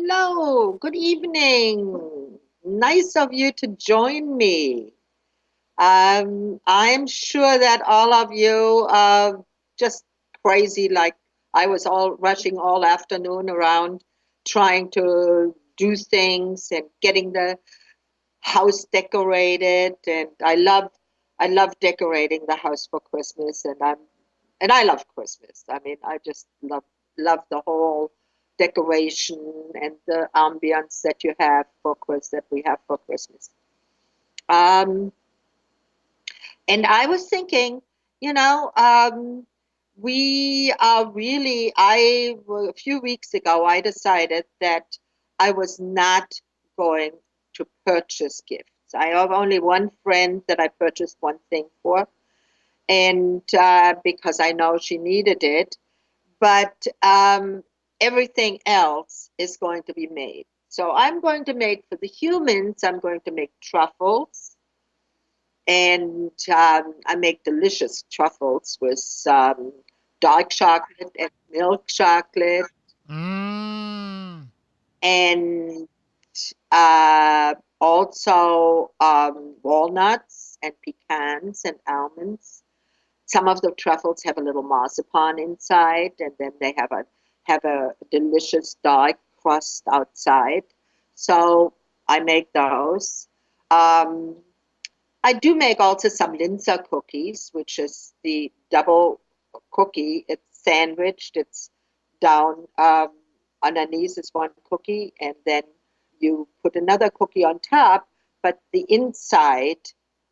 hello, good evening. Nice of you to join me. I'm sure that all of you are just crazy, like I was all rushing all afternoon around trying to do things and getting the house decorated. And I love decorating the house for Christmas, and I love Christmas. I mean, I just love the whole decoration and the ambience that you have for Chris that we have for Christmas. Um, and I was thinking, you know, we are really. A few weeks ago, I decided that I was not going to purchase gifts. I have only one friend that I purchased one thing for, and because I know she needed it, but everything else is going to be made. So I'm going to make for the humans, I'm going to make truffles, and I make delicious truffles with dark chocolate and milk chocolate, Mm. and uh, also walnuts and pecans and almonds. Some of the truffles have a little marzipan inside, and then they have a delicious dark crust outside. So I make those. Um, I do make also some Linzer cookies, which is the double cookie. It's sandwiched. It's down underneath is one cookie, and then you put another cookie on top. But the inside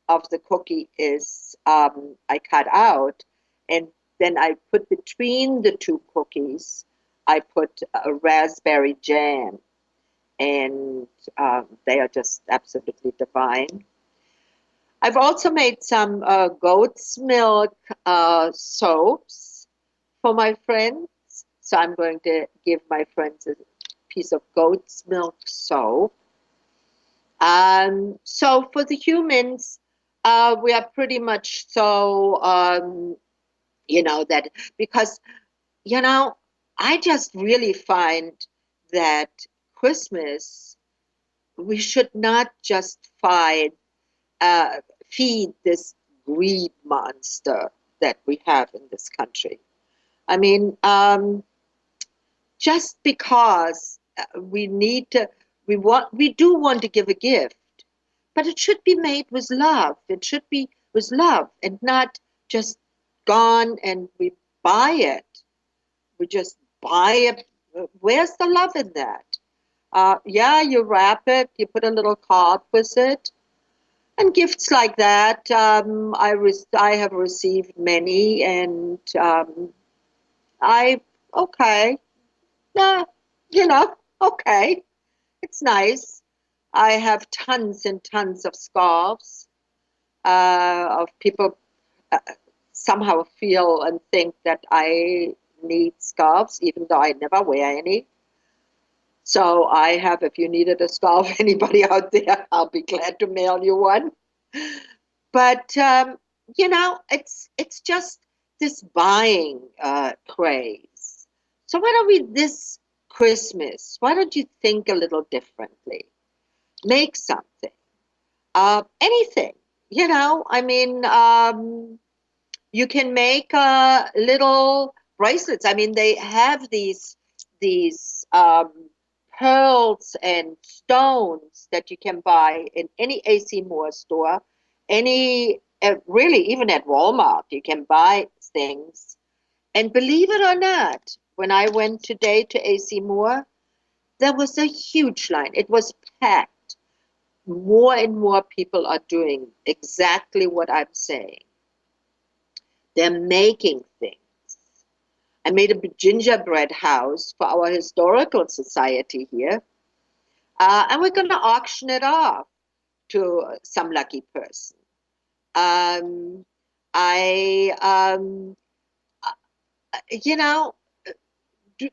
of the cookie is I cut out, and then I put between the two cookies. I put a raspberry jam, and they are just absolutely divine. I've also made some goat's milk soaps for my friends. So I'm going to give my friends a piece of goat's milk soap. So for the humans, we are pretty much so, that because, you know, I just really find that Christmas, we should not just uh, feed this greed monster that we have in this country. I mean, just because we do want to give a gift, but it should be made with love. It should be with love and not just gone and we buy it. We just buy it. Where's the love in that? Yeah, you wrap it, you put a little card with it, and gifts like that. I have received many, and I okay, nah, okay, it's nice. I have tons and tons of scarves of people uh, somehow feel and think that I need scarves, even though I never wear any. So I have, if you needed a scarf, anybody out there, I'll be glad to mail you one. But it's just this buying craze. So why don't we this Christmas? Why don't you think a little differently? Make something, anything. I mean, you can make little bracelets. I mean, they have these pearls and stones that you can buy in any AC Moore store, any really even at Walmart you can buy things. And believe it or not, when I went today to AC Moore, there was a huge line. It was packed. More and more people are doing exactly what I'm saying. They're making things. I made a gingerbread house for our historical society here, and we're going to auction it off to some lucky person. Um, I, you know,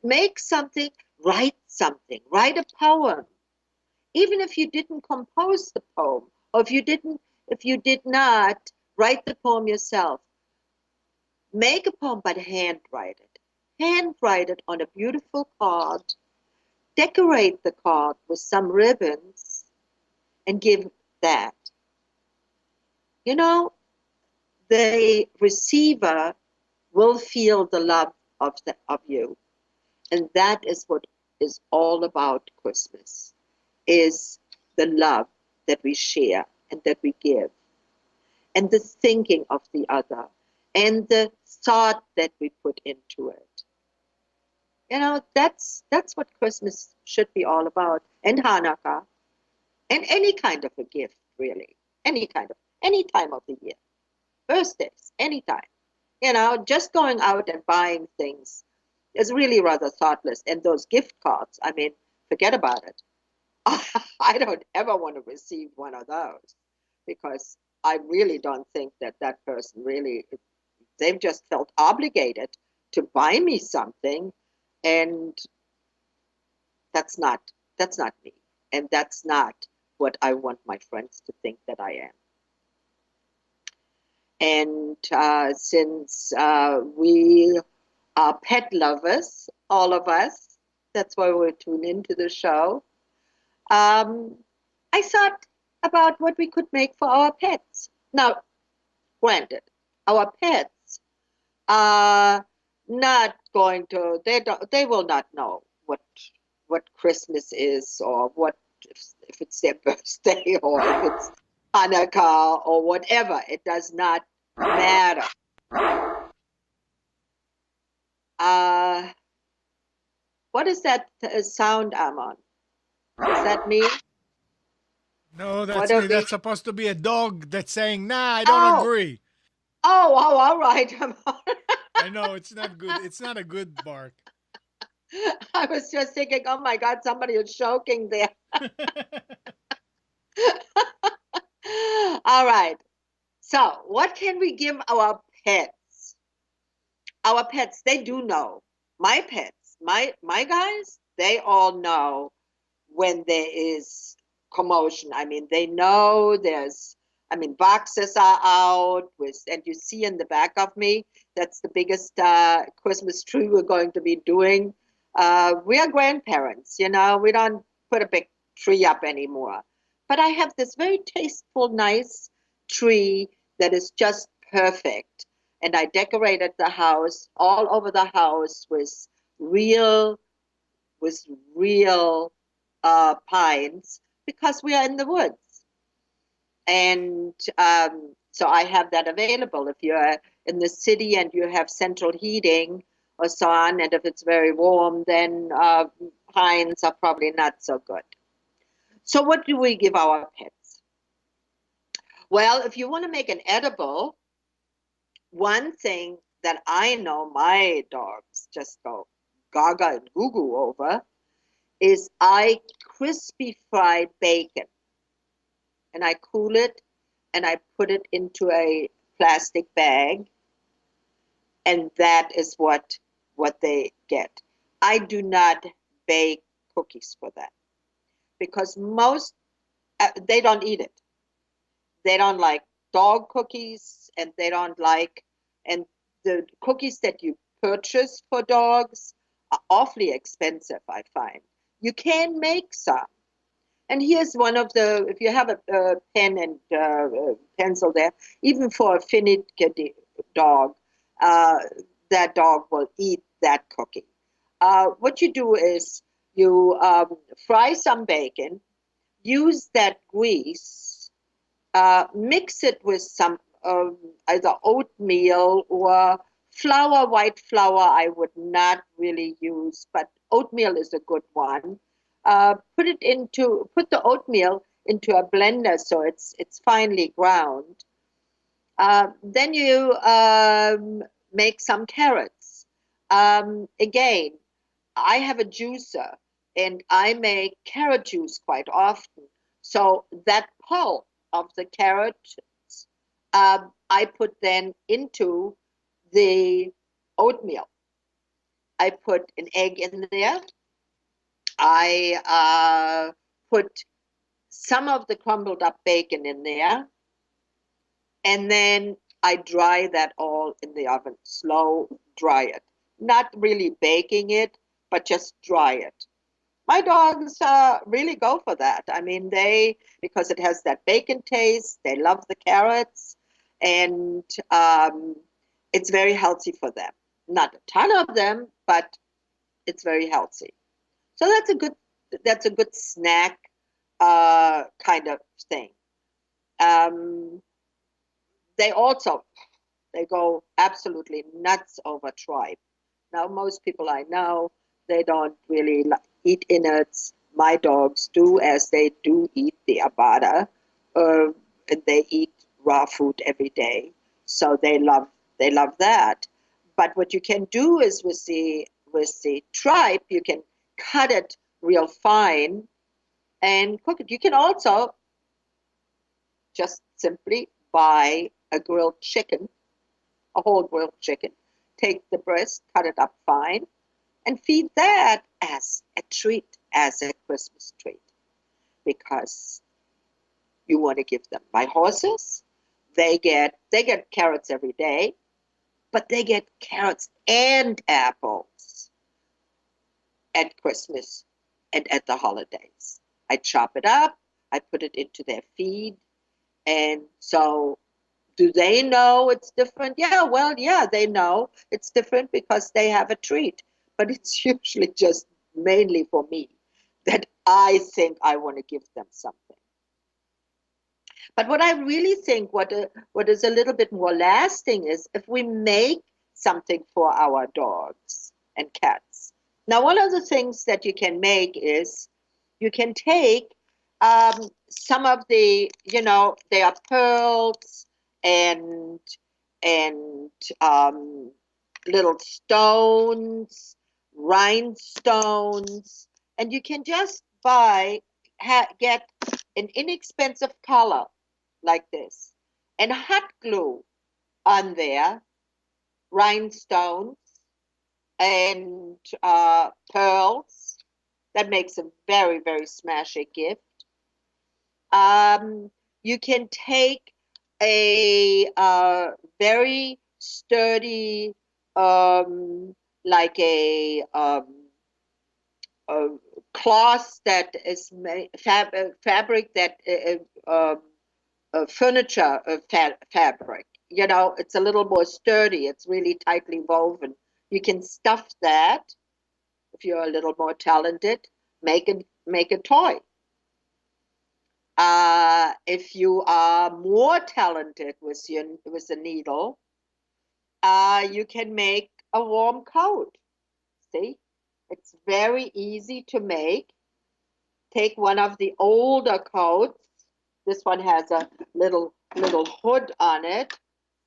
make something, write a poem. Even if you didn't compose the poem, or if you did not write the poem yourself, make a poem, but handwrite it. Handwrite it on a beautiful card decorate the card with some ribbons and give that. You know, the receiver will feel the love of you. And that is what is all about Christmas, is the love that we share and that we give, and the thinking of the other, and the thought that we put into it. You know, that's what Christmas should be all about, and Hanukkah, and any kind of a gift, really, any time of the year, birthdays, anytime. You know, just going out and buying things is really rather thoughtless. And those gift cards, I mean, forget about it. I don't ever want to receive one of those because I really don't think that that person really, they've just felt obligated to buy me something, and that's not that's not me, and that's not what I want my friends to think that I am. And since we are pet lovers, all of us, that's why we tune into the show. um, I thought about what we could make for our pets. Now, granted, our pets are not going to, they will not know what Christmas is, or what, if it's their birthday, or if it's Hanukkah, or whatever. It does not matter. Uh, what is that sound, Amon? Is that me? No, What that's are me. we? That's supposed to be a dog that's saying, nah, I don't Oh, agree. oh, all right, Amon. I know it's not good. It's not a good bark. I was just thinking, oh my God, somebody is choking there. All right. So, what can we give our pets? Our pets, they do know. My pets, my guys, they all know when there is commotion. I mean, they know there's, I mean, boxes are out with, and you see in the back of me, that's the biggest Christmas tree we're going to be doing. We are grandparents, you know, we don't put a big tree up anymore. But I have this very tasteful, nice tree that is just perfect. And I decorated the house, all over the house, real with real pines, because we are in the woods. And so I have that available. If you're in the city and you have central heating or so on, and if it's very warm, then pines are probably not so good. So, what do we give our pets? Well, if you want to make an edible, one thing that I know my dogs just go gaga and goo goo over is I crispy fried bacon, and I cool it, and I put it into a plastic bag, and that is what they get. I do not bake cookies for them because most they don't eat it. They don't like dog cookies, and they don't like, and the cookies that you purchase for dogs are awfully expensive, I find. You can make some. And here's one of the, if you have a pen and pencil there, even for a Finnish dog, uh, that dog will eat that cookie. What you do is you fry some bacon, use that grease, mix it with some either oatmeal or flour, white flour. I would not really use, but oatmeal is a good one. Put the oatmeal into a blender so it's finely ground. Then you make some carrots. Again, I have a juicer, and I make carrot juice quite often. So that pulp of the carrot, I put then into the oatmeal. I put an egg in there. I put some of the crumbled up bacon in there, and then I dry that all in the oven, slow dry it. Not really baking it, but just dry it. My dogs really go for that. I mean, because it has that bacon taste, they love the carrots, and um, it's very healthy for them. Not a ton of them, but it's very healthy. So that's a good snack kind of thing. Um, they also they go absolutely nuts over tripe. Now, most people I know, they don't really eat innards. My dogs do, as they do eat the abada, and they eat raw food every day. So they love that. But what you can do is with the tripe, you can cut it real fine and cook it. You can also just simply buy a grilled chicken, a whole grilled chicken, take the breast, cut it up fine, and feed that as a treat, as a Christmas treat, because you want to give them. My horses, they get carrots every day, but they get carrots and apples at Christmas and at the holidays. I chop it up, I put it into their feed, and so do they know it's different? Yeah, well, yeah, they know it's different because they have a treat, but it's usually just mainly for me that I think I want to give them something. But what I really think, what is a little bit more lasting, is if we make something for our dogs and cats. Now, one of the things that you can make is you can take some of they are pearls and and little stones, rhinestones, and you can just get an inexpensive color like this and hot glue on there rhinestones and pearls. That makes a very, very smashy gift. Um, you can take a very sturdy, um, like a cloth that is fabric that furniture fabric. It's a little more sturdy. It's really tightly woven. You can stuff that if you're a little more talented. Make a toy. If you are more talented with the needle, you can make a warm coat. See, it's very easy to make. Take one of the older coats. This one has a little hood on it.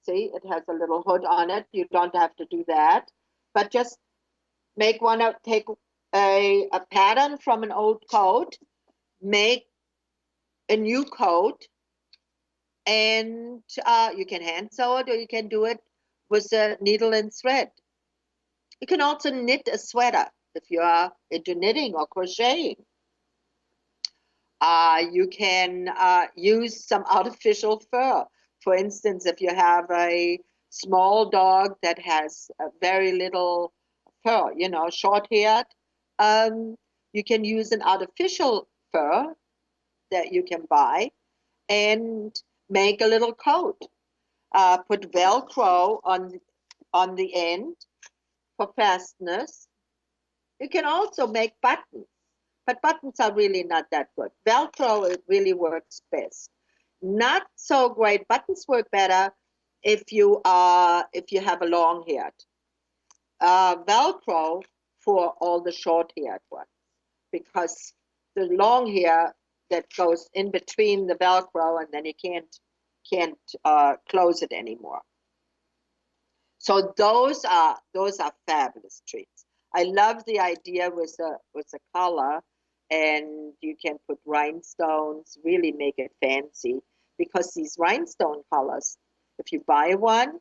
See, it has a little hood on it. You don't have to do that, but just take a pattern from an old coat, make a new coat, and you can hand sew it or you can do it with a needle and thread. You can also knit a sweater if you are into knitting or crocheting. You can use some artificial fur. For instance, if you have a small dog that has a very little fur, short haired, um, you can use an artificial fur that you can buy and make a little coat. Put Velcro on the end for fasteners. You can also make buttons, but buttons are really not that good. Velcro, it really works best. Not so great. Buttons work better if you have a long haired. Velcro for all the short haired ones, because the long hair that goes in between the Velcro and then you can't close it anymore. So those are fabulous treats. I love the idea with a color, and you can put rhinestones, really make it fancy, because these rhinestone colors, if you buy one,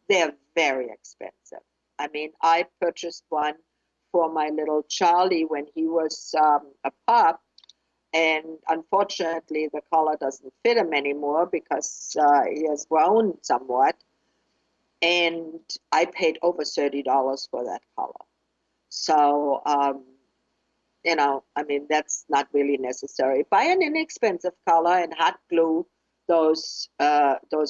they're very expensive. I mean, I purchased one for my little Charlie when he was a pup, and unfortunately, the collar doesn't fit him anymore because he has grown somewhat. And I paid over $30 for that collar. So I mean, that's not really necessary. Buy an inexpensive color and hot glue those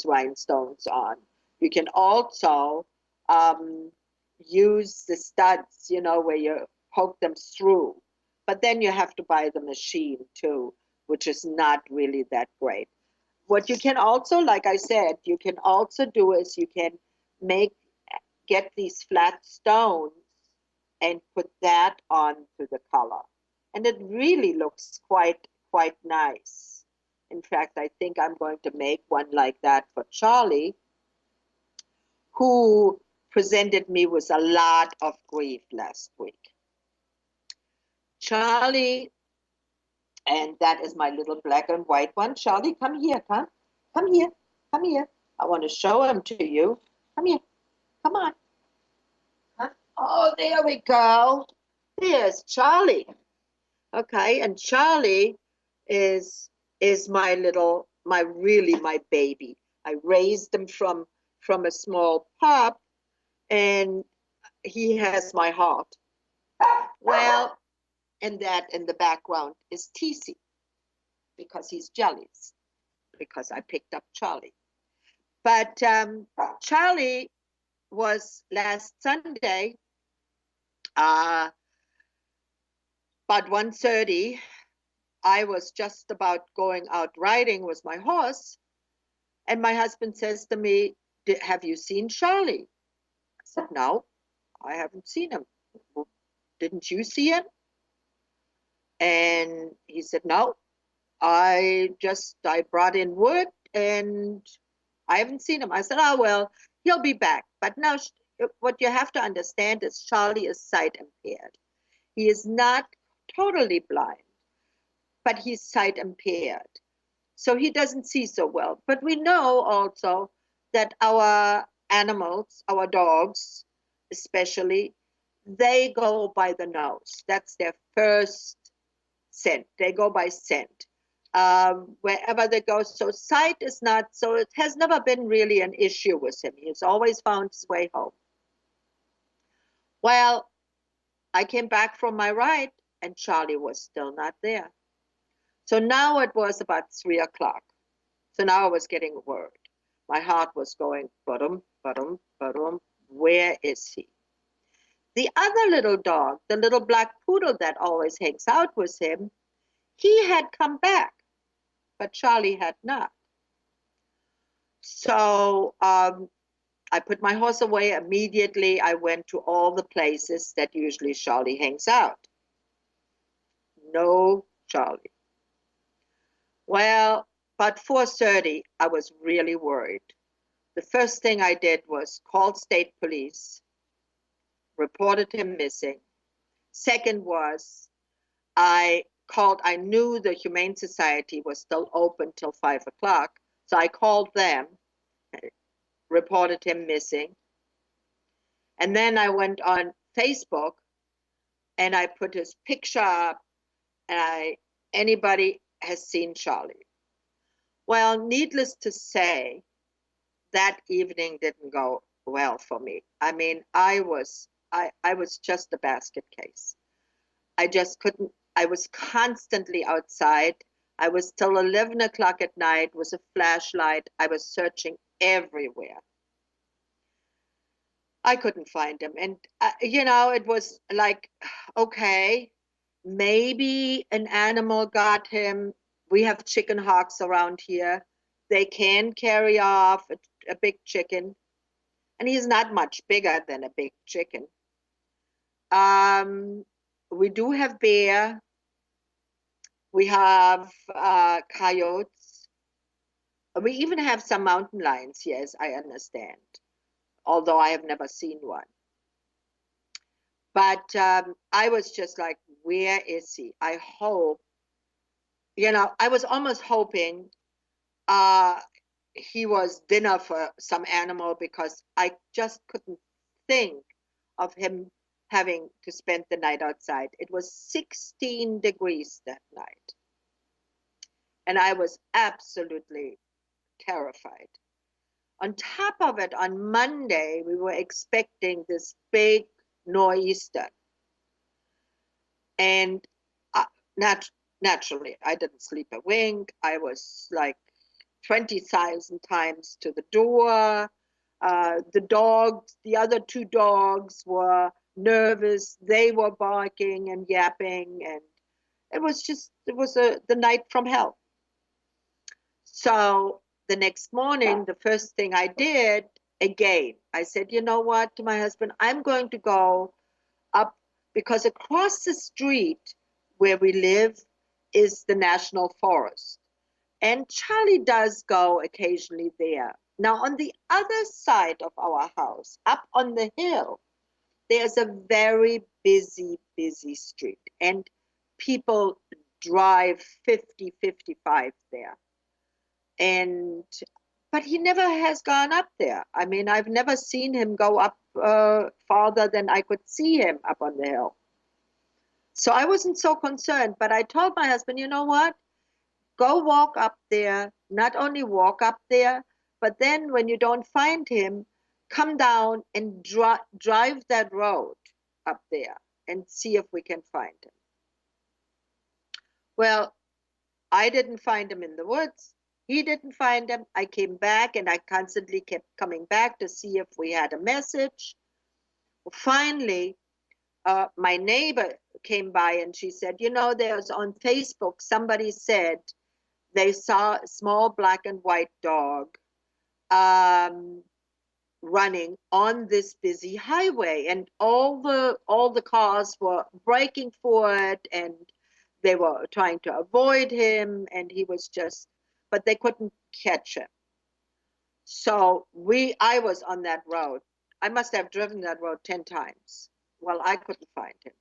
rhinestones on. You can also um, use the studs, where you poke them through. But then you have to buy the machine too, which is not really that great. What you can also, like I said, you can also do is you can make get these flat stones and put that onto the color. And it really looks quite nice. In fact, I think I'm going to make one like that for Charlie, who presented me with a lot of grief last week. Charlie, and that is my little black and white one. Charlie, come here, come. Come here, come here. I want to show him to you. Come here, come on. Huh? Oh, there we go. There's Charlie. Okay, and Charlie is my baby. I raised him from a small pup, and he has my heart. Well, and that in the background is TC because he's jealous because I picked up Charlie. But Charlie was last Sunday, uh, about 1:30. I was just about going out riding with my horse, and my husband says to me, "Have you seen Charlie?" I said, "No, I haven't seen him." "Well, didn't you see him?" And he said, "No, I brought in wood and I haven't seen him." I said, "Oh, well, he'll be back." But now, what you have to understand is Charlie is sight impaired. He is not totally blind, but he's sight impaired. So he doesn't see so well. But we know also that our animals, our dogs especially, they go by the nose. That's their first scent. They go by scent. Wherever they go. So sight is not, so it has never been really an issue with him. He's always found his way home. Well, I came back from my ride and Charlie was still not there. So now it was about 3 o'clock. So now I was getting worried. My heart was going, ba-dum, ba-dum, ba-dum. Where is he? The other little dog, the little black poodle that always hangs out with him, he had come back, but Charlie had not. So I put my horse away immediately. I went to all the places that usually Charlie hangs out. No Charlie. Well, about 4:30, I was really worried. The first thing I did was call state police, reported him missing. Second was I knew the Humane Society was still open till 5 o'clock. So I called them, reported him missing. And then I went on Facebook and I put his picture up and anybody has seen Charlie. Well, needless to say, that evening didn't go well for me. I mean, I was just a basket case. I just couldn't, I was constantly outside. I was till 11 o'clock at night with a flashlight. I was searching everywhere. I couldn't find him. And, it was like, okay, maybe an animal got him. We have chicken hawks around here. They can carry off a big chicken. And he's not much bigger than a big chicken. Um, we do have bear. We have coyotes. We even have some mountain lions, yes, I understand, although I have never seen one. But I was just like, where is he? I hope, I was almost hoping uh, he was dinner for some animal because I just couldn't think of him having to spend the night outside. It was 16 degrees that night. And I was absolutely terrified. On top of it, on Monday, we were expecting this big nor'easter. And nat- naturally, I didn't sleep a wink. I was like 20,000 times to the door. The dogs, the other two dogs were nervous. They were barking and yapping, and it was the night from hell. So the next morning, the first thing I did, again, I said, you know what, to my husband, I'm going to go up because across the street where we live is the National Forest. And Charlie does go occasionally there. Now, on the other side of our house, up on the hill, there's a very busy, busy street. And people drive 50, 55 there. And but he never has gone up there. I mean, I've never seen him go up farther than I could see him up on the hill. So I wasn't so concerned. But I told my husband, you know what? Go walk up there. Not only walk up there, but then when you don't find him, come down and drive that road up there and see if we can find him. Well, I didn't find him in the woods. He didn't find him. I came back and I constantly kept coming back to see if we had a message. Finally, my neighbor came by and she said, you know, there's on Facebook, somebody said they saw a small black and white dog um, running on this busy highway, and all the cars were braking for it, and they were trying to avoid him, and he was just, but they couldn't catch him. So I was on that road. I must have driven that road 10 times. Well, I couldn't find him.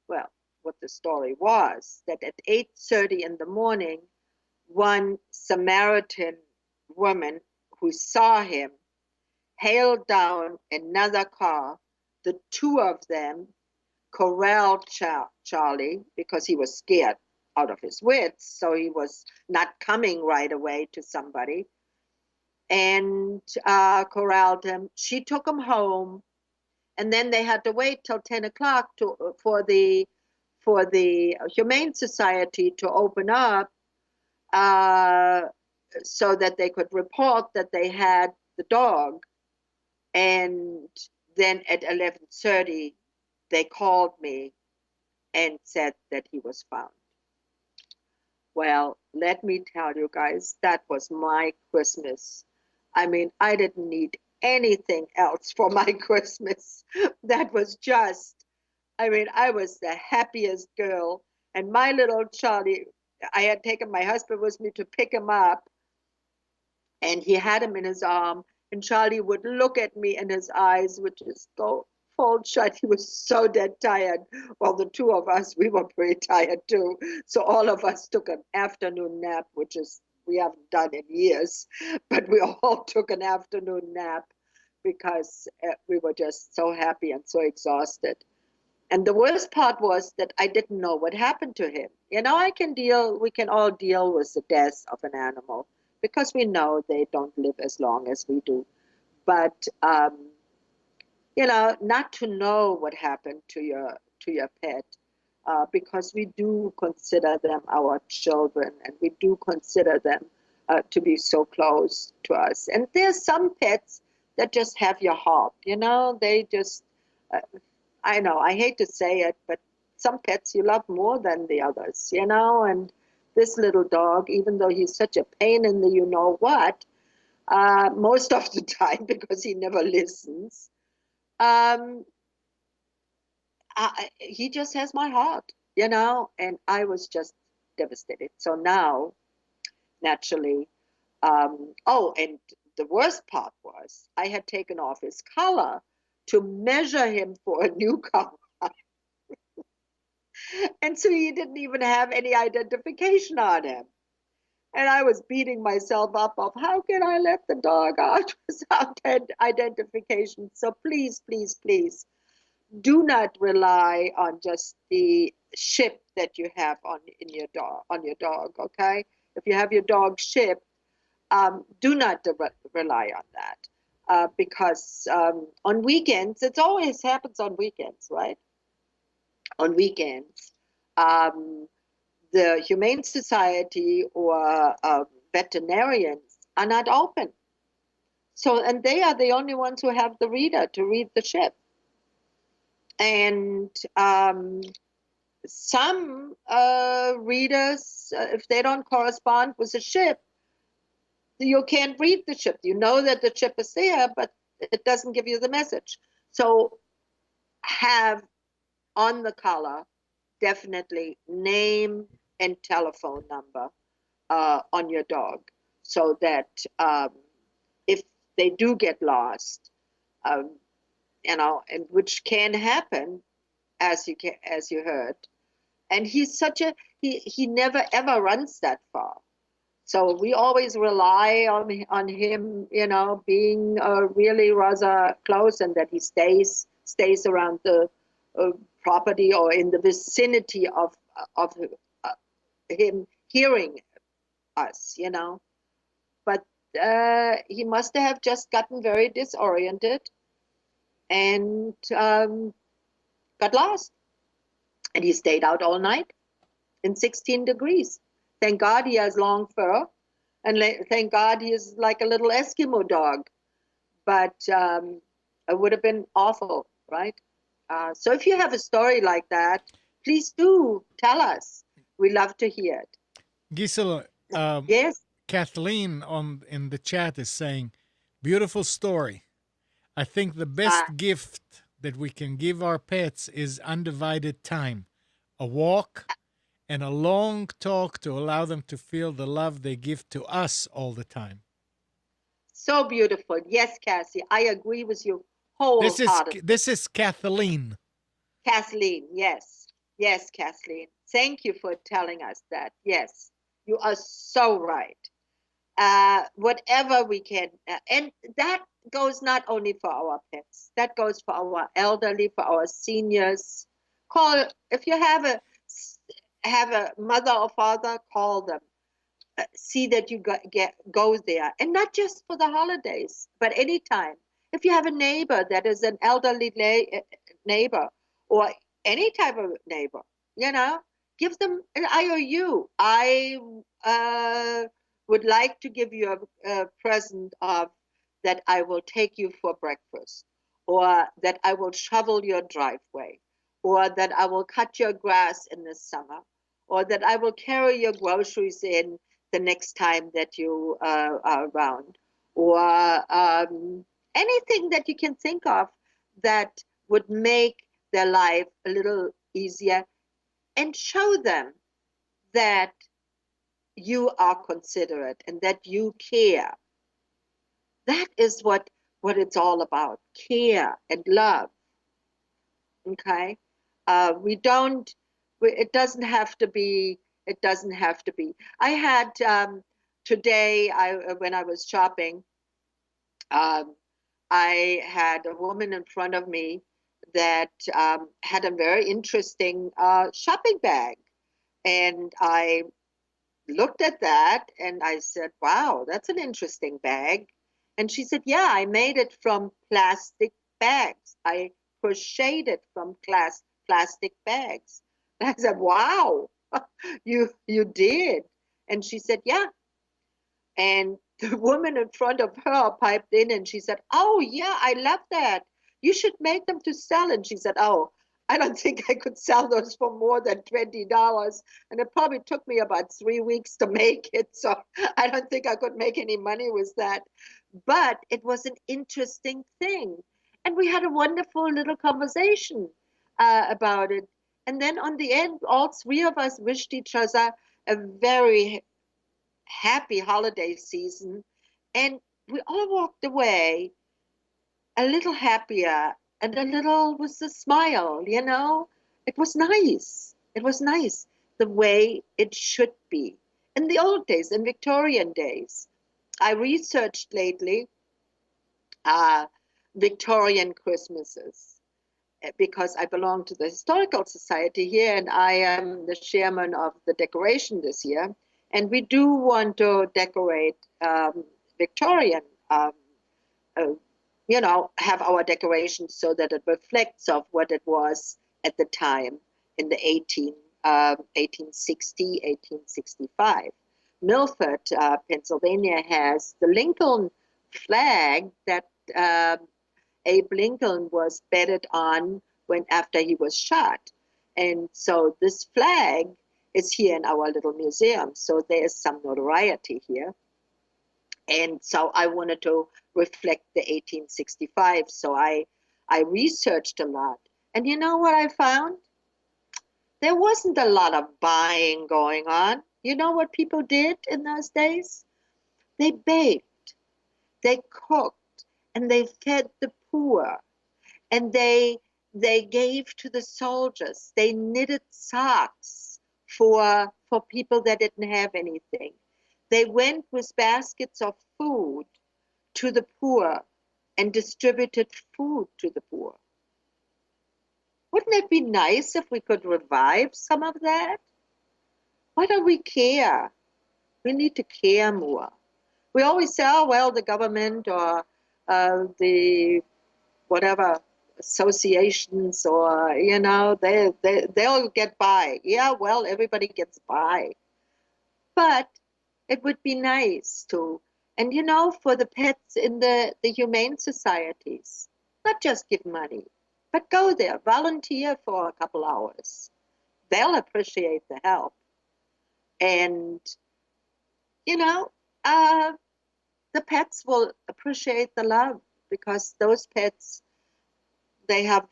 Well, what the story was that at 8:30 in the morning, one Samaritan woman who saw him hailed down another car. The two of them corralled Charlie because he was scared out of his wits, so he was not coming right away to somebody, and corralled him. She took him home, and then they had to wait till 10 o'clock for the Humane Society to open up, uh, so that they could report that they had the dog. And then at 11:30, they called me and said that he was found. Well, let me tell you guys, that was my Christmas. I mean, I didn't need anything else for my Christmas. That was just, I mean, I was the happiest girl. And my little Charlie, I had taken my husband with me to pick him up, and he had him in his arm, and Charlie would look at me and his eyes would just go fall shut. He was so dead tired. Well, the two of us, we were pretty tired too. So all of us took an afternoon nap, which is we haven't done in years, but we all took an afternoon nap because we were just so happy and so exhausted. And the worst part was that I didn't know what happened to him. You know, we can all deal with the death of an animal because we know they don't live as long as we do. But, not to know what happened to your pet, because we do consider them our children, and we do consider them to be so close to us. And there's some pets that just have your heart, they just, uh, I know, I hate to say it, but some pets you love more than the others, and this little dog, even though he's such a pain in the you know what, most of the time because he never listens, um, he just has my heart, and I was just devastated. So now, naturally, oh, and the worst part was I had taken off his collar to measure him for a new collar. And so he didn't even have any identification on him. And I was beating myself up of how can I let the dog out without identification? So please, please, please do not rely on just the ship that you have on your dog. Okay, if you have your dog shipped, do not rely on that, because on weekends, it always happens on weekends, right? On weekends, um, the Humane Society or veterinarians are not open. So, and they are the only ones who have the reader to read the ship. And some readers, if they don't correspond with the ship, you can't read the ship. You know that the ship is there, but it doesn't give you the message. So have on the collar definitely name and telephone number on your dog, so that if they do get lost, um, and which can happen, as you heard. And he's such a he never ever runs that far. So we always rely on him, being really rather close, and that he stays around the uh, property or in the vicinity of uh, him hearing us. But he must have just gotten very disoriented and got lost, and he stayed out all night in 16 degrees. Thank God he has long fur, and thank God he is like a little Eskimo dog. But it would have been awful, right? So if you have a story like that, please do tell us. We love to hear it. Gisela, Yes. Kathleen in the chat is saying, beautiful story. I think the Uh, best gift that we can give our pets is undivided time, a walk, and a long talk to allow them to feel the love they give to us all the time. so beautiful. Yes, Cassie, I agree with you This is wholeheartedly. this is Kathleen. Kathleen, yes. Yes, Kathleen. Thank you for telling us that. Yes, you are so right. Whatever we can, and that goes not only for our pets, that goes for our elderly, for our seniors. Call if you have a mother or father, call them. See that you go there, and not just for the holidays, but anytime. If you have a neighbor that is an elderly neighbor, or any type of neighbor, you know, give them an IOU. I would like to give you a present of that I will take you for breakfast, or that I will shovel your driveway, or that I will cut your grass in the summer, or that I will carry your groceries in the next time that you are around, or anything that you can think of that would make their life a little easier, and show them that you are considerate and that you care. That is what it's all about: care and love. Okay. We don't it doesn't have to be, I had today, when I was shopping, um, I had a woman in front of me that had a very interesting shopping bag, and I looked at that and I said, wow, that's an interesting bag. And she said, yeah, I made it from plastic bags. I crocheted it from plastic bags. And I said, wow, you did. And she said, yeah. And the woman in front of her piped in and she said, oh, yeah, I love that. You should make them to sell. And she said, oh, I don't think I could sell those for more than $20. And it probably took me about 3 weeks to make it. So I don't think I could make any money with that. But it was an interesting thing. And we had a wonderful little conversation about it. And then on the end, all three of us wished each other a very happy holiday season. And we all walked away a little happier and a little with a smile. It was nice. It was nice the way it should be. In the old days, in Victorian days, I researched lately uh, Victorian Christmases because I belong to the Historical Society here, and I am the chairman of the decoration this year. And we do want to decorate Victorian, uh, have our decorations so that it reflects of what it was at the time in the 1860, 1865. Milford, Pennsylvania has the Lincoln flag that Abe Lincoln was bedded on when after he was shot. And so this flag is here in our little museum. So there's some notoriety here. And so I wanted to reflect the 1865. So I researched a lot. And you know what I found? There wasn't a lot of buying going on. You know what people did in those days? They baked, they cooked, and they fed the poor, and they gave to the soldiers. They knitted socks for people that didn't have anything. They went with baskets of food to the poor and distributed food to the poor. Wouldn't it be nice if we could revive some of that? Why don't we care? We need to care more. We always say, oh, well, the government or the whatever associations or, they'll get by. Yeah, well, everybody gets by. But it would be nice to, and for the pets in the humane societies, not just give money, but go there, volunteer for a couple hours. They'll appreciate the help. And, you know, uh, the pets will appreciate the love because those pets, they have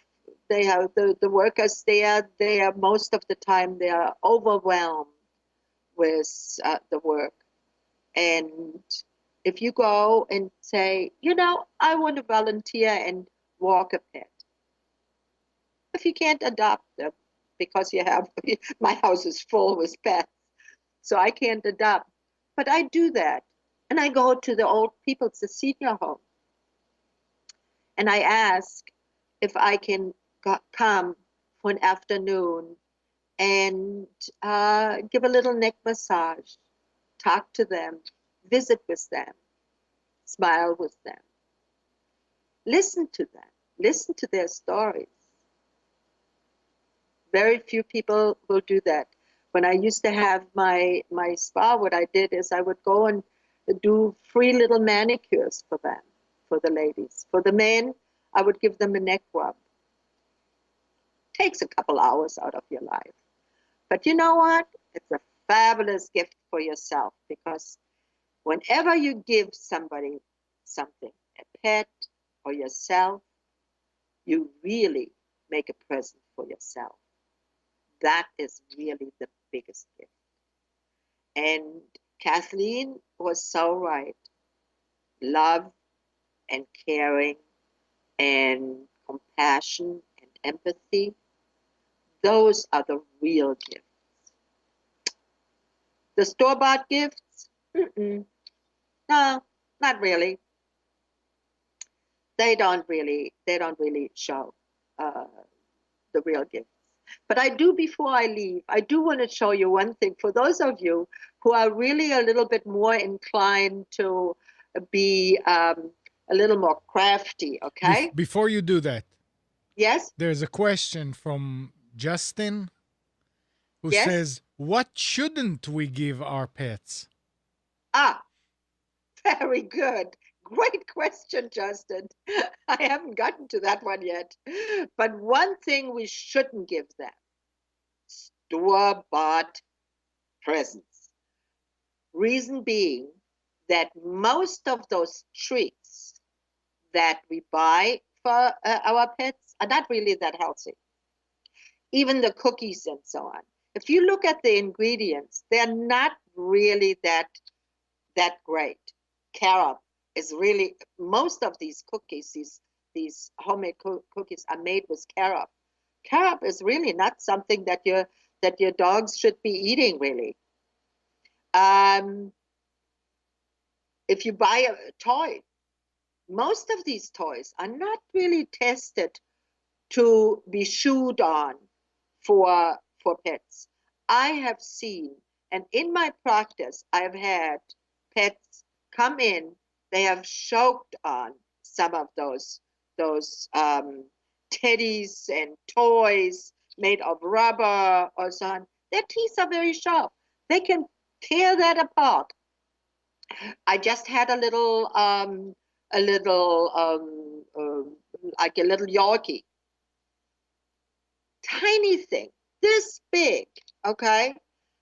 the workers there, they are most of the time they are overwhelmed with the work. And if you go and say, I want to volunteer and walk a pet, if you can't adopt them because you have, my house is full with pets, so I can't adopt, but I do that. And I go to the old people, it's a senior home, and I ask if I can come for an afternoon and give a little neck massage, talk to them, visit with them, smile with them, listen to them, listen to their stories. Very few people will do that. When I used to have my spa, what I did is I would go and do free little manicures for them, for the ladies. For the men, I would give them a neck rub. Takes a couple hours out of your life. But you know what? It's a fabulous gift for yourself because whenever you give somebody something, a pet or yourself, you really make a present for yourself. That is really the biggest gift. And Kathleen was so right. Love and caring and compassion and empathy, those are the real gifts. The store-bought gifts? No, not really. They don't really show the real gifts. But I do, before I leave, I do want to show you one thing. For those of you who are really a little bit more inclined to be a little more crafty, okay? Before you do that, yes? There's a question from Justin who Yes? says, what shouldn't we give our pets? Ah, very good. Great question, Justin. I haven't gotten to that one yet. But one thing we shouldn't give them, store-bought presents. Reason being that most of those treats that we buy for our pets are not really that healthy. Even the cookies and so on. If you look at the ingredients, they're not really that great. Carob is really, most of these cookies, these homemade cookies are made with carob. Carob is really not something that your dogs should be eating, really. If you buy a toy, most of these toys are not really tested to be chewed on for pets. I have seen, and in my practice, I've had pets come in, they have choked on some of those teddies and toys made of rubber or so on. Their teeth are very sharp. They can tear that apart. I just had a little, like a little Yorkie, tiny thing, this big, okay?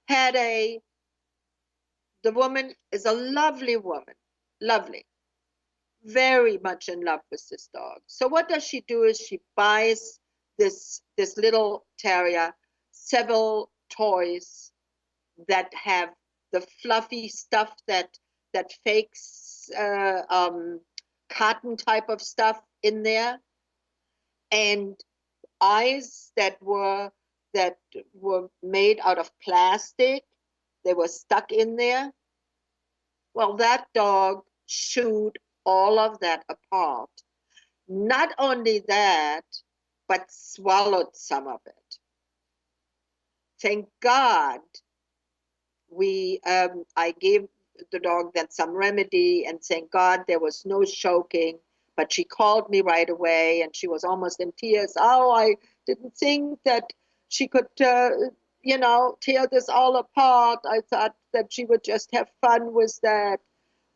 Had the woman is a lovely woman, lovely, very much in love with this dog. So what does she do is she buys this little terrier several toys that have the fluffy stuff that fakes cotton type of stuff in there, and eyes that were made out of plastic. They were stuck in there. Well, that dog chewed all of that apart. Not only that, but swallowed some of it. Thank God I gave the dog then some remedy, and thank God there was no choking. But she called me right away, and she was almost in tears. Oh, I didn't think that she could, tear this all apart. I thought that she would just have fun with that.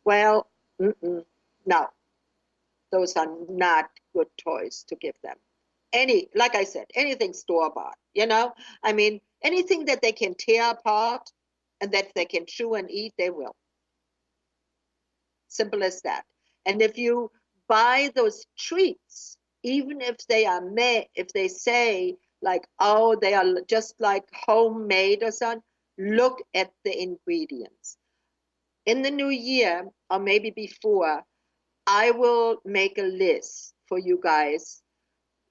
Well, no, those are not good toys to give them. Like I said, anything store bought, I mean, anything that they can tear apart and that they can chew and eat, they will. Simple as that. And if you buy those treats, even if they are made, if they say like, oh, they are just like homemade or something, look at the ingredients. In the new year, or maybe before, I will make a list for you guys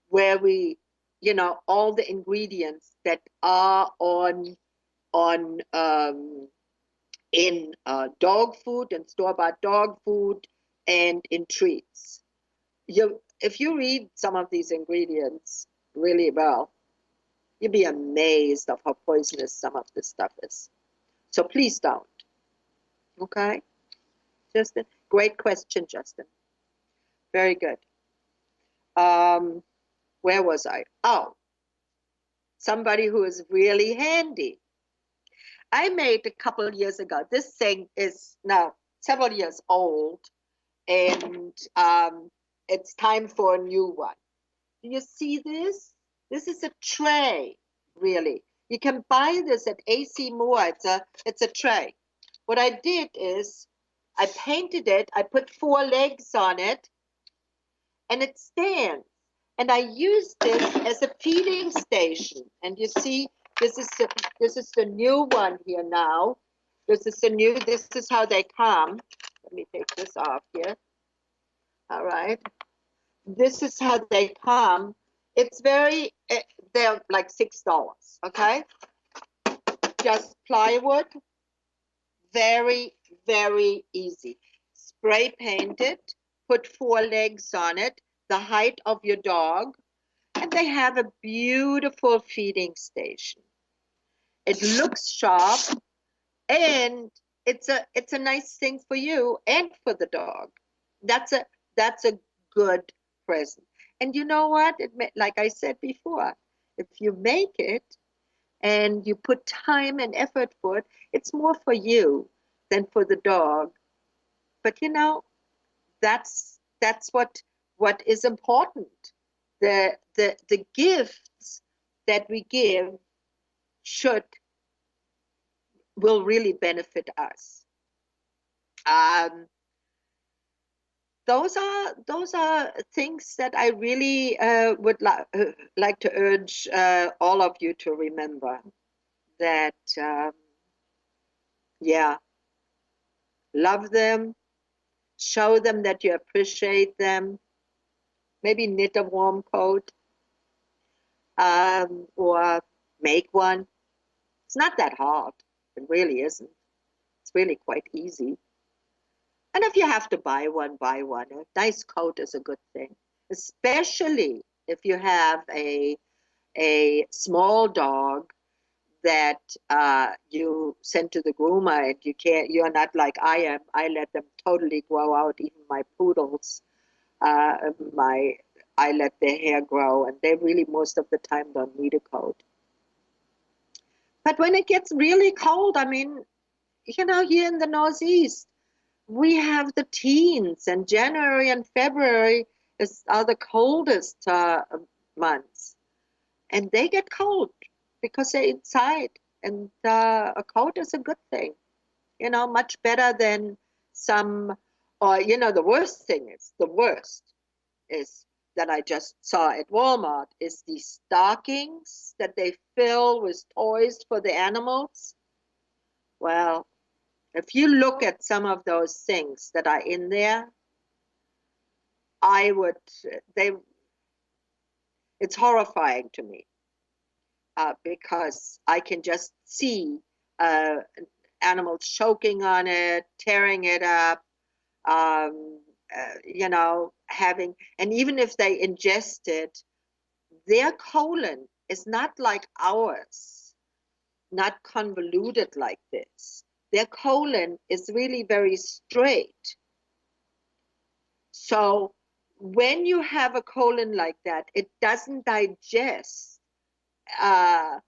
where all the ingredients that are on in dog food and store-bought dog food and in treats. If you read some of these ingredients really well, you'll be amazed of how poisonous some of this stuff is. So please don't. Okay? Justin? Great question, Justin. Very good. Where was I? Oh, somebody who is really handy. I made a couple of years ago. This thing is now several years old, and it's time for a new one. Do you see this? This is a tray, really. You can buy this at AC Moore. It's a tray. What I did is I painted it. I put 4 legs on it, and it stands. And I used this as a feeding station. And you see, this is the new one here now. This is how they come. Let me take this off here. All right. This is how they come. It's they're like $6, okay? Just plywood. Very, very easy. Spray paint it, put 4 legs on it, the height of your dog, and they have a beautiful feeding station. It looks sharp, and it's a nice thing for you and for the dog. That's a good present. And you know what? Like I said before, if you make it and you put time and effort for it, it's more for you than for the dog. But that's what is important. The gifts that we give will really benefit us. Those are things that I really would like to urge all of you to remember. That love them, show them that you appreciate them. Maybe knit a warm coat, or make one. It's not that hard. It really isn't. It's really quite easy. And if you have to buy one, buy one. A nice coat is a good thing, especially if you have a small dog that you send to the groomer, and you're not like I am. I let them totally grow out. Even my poodles, I let their hair grow, and they really most of the time don't need a coat. But when it gets really cold, I mean, here in the Northeast, we have the teens, and January and February are the coldest months, and they get cold because they're inside, and a coat is a good thing, much better than some, or the worst is that I just saw at Walmart is these stockings that they fill with toys for the animals. Well, if you look at some of those things that are in there, I would, they, it's horrifying to me because I can just see uh, animals choking on it, tearing it up, having, and even if they ingest it, their colon is not like ours, not convoluted like this. Their colon is really very straight. So when you have a colon like that, it doesn't digest uh,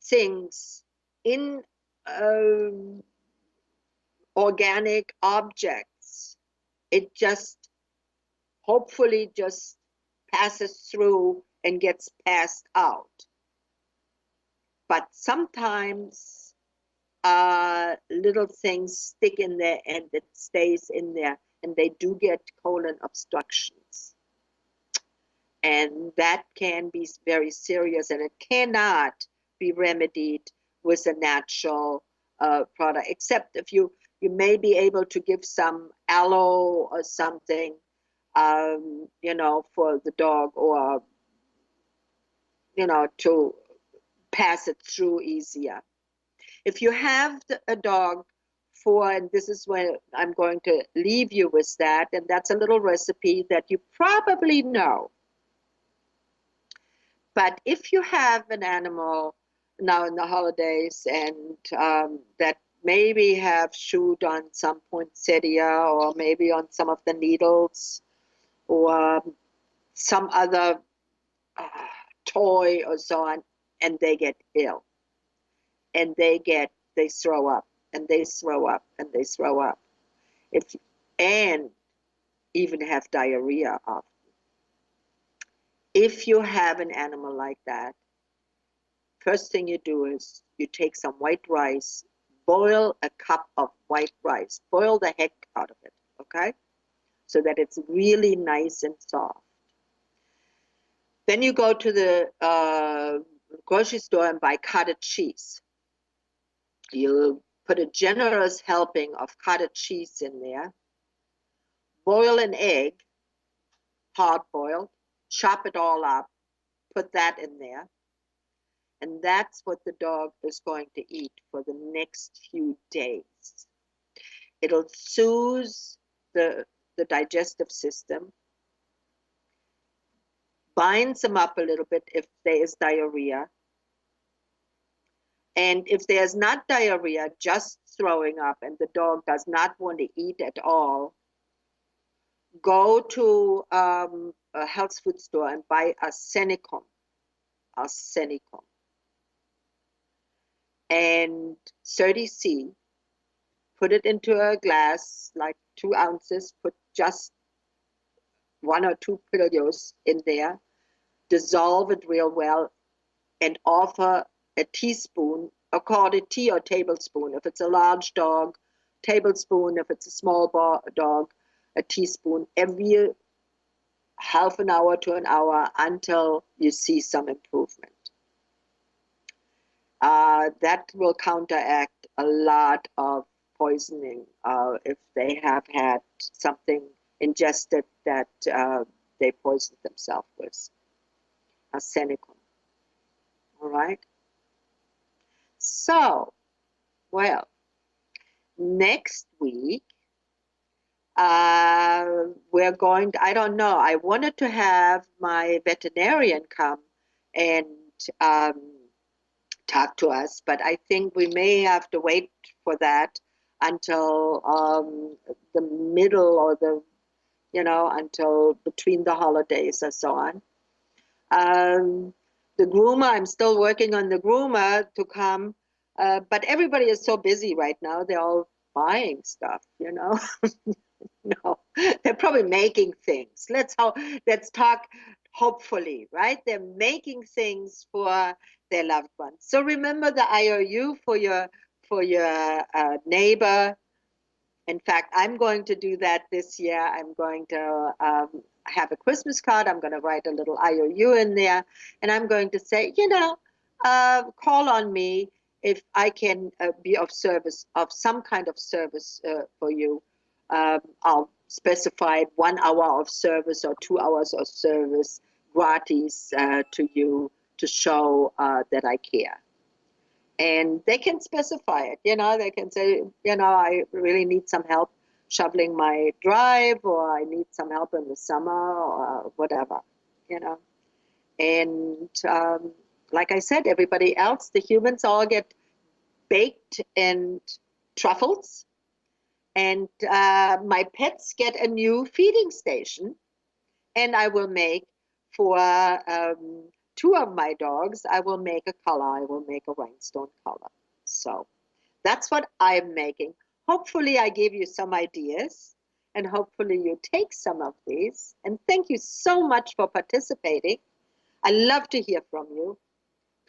things in um organic objects. It just hopefully just passes through and gets passed out. But sometimes little things stick in there and it stays in there, and they do get colon obstructions. And that can be very serious, and it cannot be remedied with a natural product, except if you may be able to give some aloe or something, for the dog, or to pass it through easier. If you have a dog and this is where I'm going to leave you with that, and that's a little recipe that you probably know. But if you have an animal now in the holidays and that maybe have chewed on some poinsettia, or maybe on some of the needles, or some other toy or so on, and they get ill, and they throw up, and they throw up, and they throw up, and even have diarrhea often. If you have an animal like that, first thing you do is you take some white rice, boil a cup of white rice, boil the heck out of it, okay? So that it's really nice and soft. Then you go to the grocery store and buy cottage cheese. You put a generous helping of cottage cheese in there, boil an egg, hard boiled, chop it all up, put that in there, and that's what the dog is going to eat for the next few days. It'll soothe the digestive system, binds them up a little bit if there is diarrhea. And if there's not diarrhea, just throwing up, and the dog does not want to eat at all, go to a health food store and buy arsenicum, and 30C. Put it into a glass, like 2 ounces, put just 1 or 2 pillows in there, dissolve it real well, and offer a teaspoon, or call it tea or tablespoon. If it's a large dog, tablespoon. If it's a small dog, a teaspoon, every half an hour to an hour until you see some improvement. That will counteract a lot of poisoning if they have had something ingested that they poisoned themselves with. Arsenicum. All right. So, well, next week we're going to, I don't know, I wanted to have my veterinarian come and talk to us, but I think we may have to wait for that until the middle, or until between the holidays or so on. The groomer, I'm still working on the groomer to come, But everybody is so busy right now. They're all buying stuff, you know. No, they're probably making things. Let's talk hopefully, right? They're making things for their loved ones. So remember the IOU for your neighbor. In fact, I'm going to do that this year. I'm going to have a Christmas card. I'm going to write a little IOU in there, and I'm going to say, call on me if I can be of service, of some kind of service for you. I'll specify 1 hour of service or 2 hours of service gratis to you to show that I care. And they can specify it, they can say, I really need some help shoveling my drive, or I need some help in the summer, or whatever, And like I said, everybody else, the humans all get baked in truffles. And my pets get a new feeding station. And I will make for 2 of my dogs, I will make a color. I will make a rhinestone color. So that's what I'm making. Hopefully I gave you some ideas, and hopefully you take some of these. And thank you so much for participating. I love to hear from you.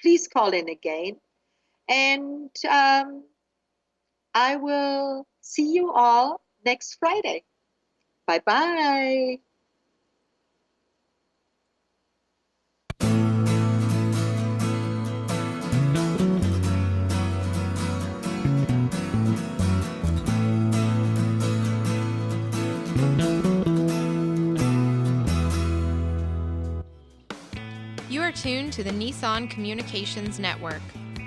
Please call in again. And I will see you all next Friday. Bye-bye. You are tuned to the Nissan Communications Network.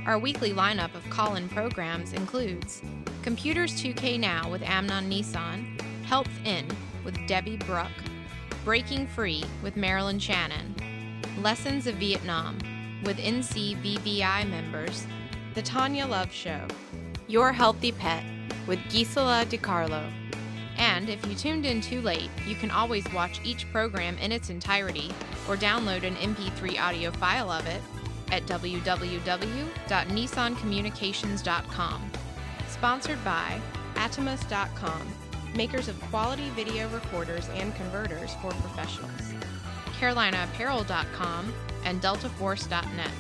Our weekly lineup of call-in programs includes Computers 2K Now with Amnon Nissan, Health In with Debbie Bruck, Breaking Free with Marilyn Shannon, Lessons of Vietnam with NCVVI members, The Tanya Love Show, Your Healthy Pet with Gisela DiCarlo. And if you tuned in too late, you can always watch each program in its entirety or download an MP3 audio file of it at www.nissancommunications.com. Sponsored by Atomus.com, makers of quality video recorders and converters for professionals, CarolinaApparel.com, and DeltaForce.net.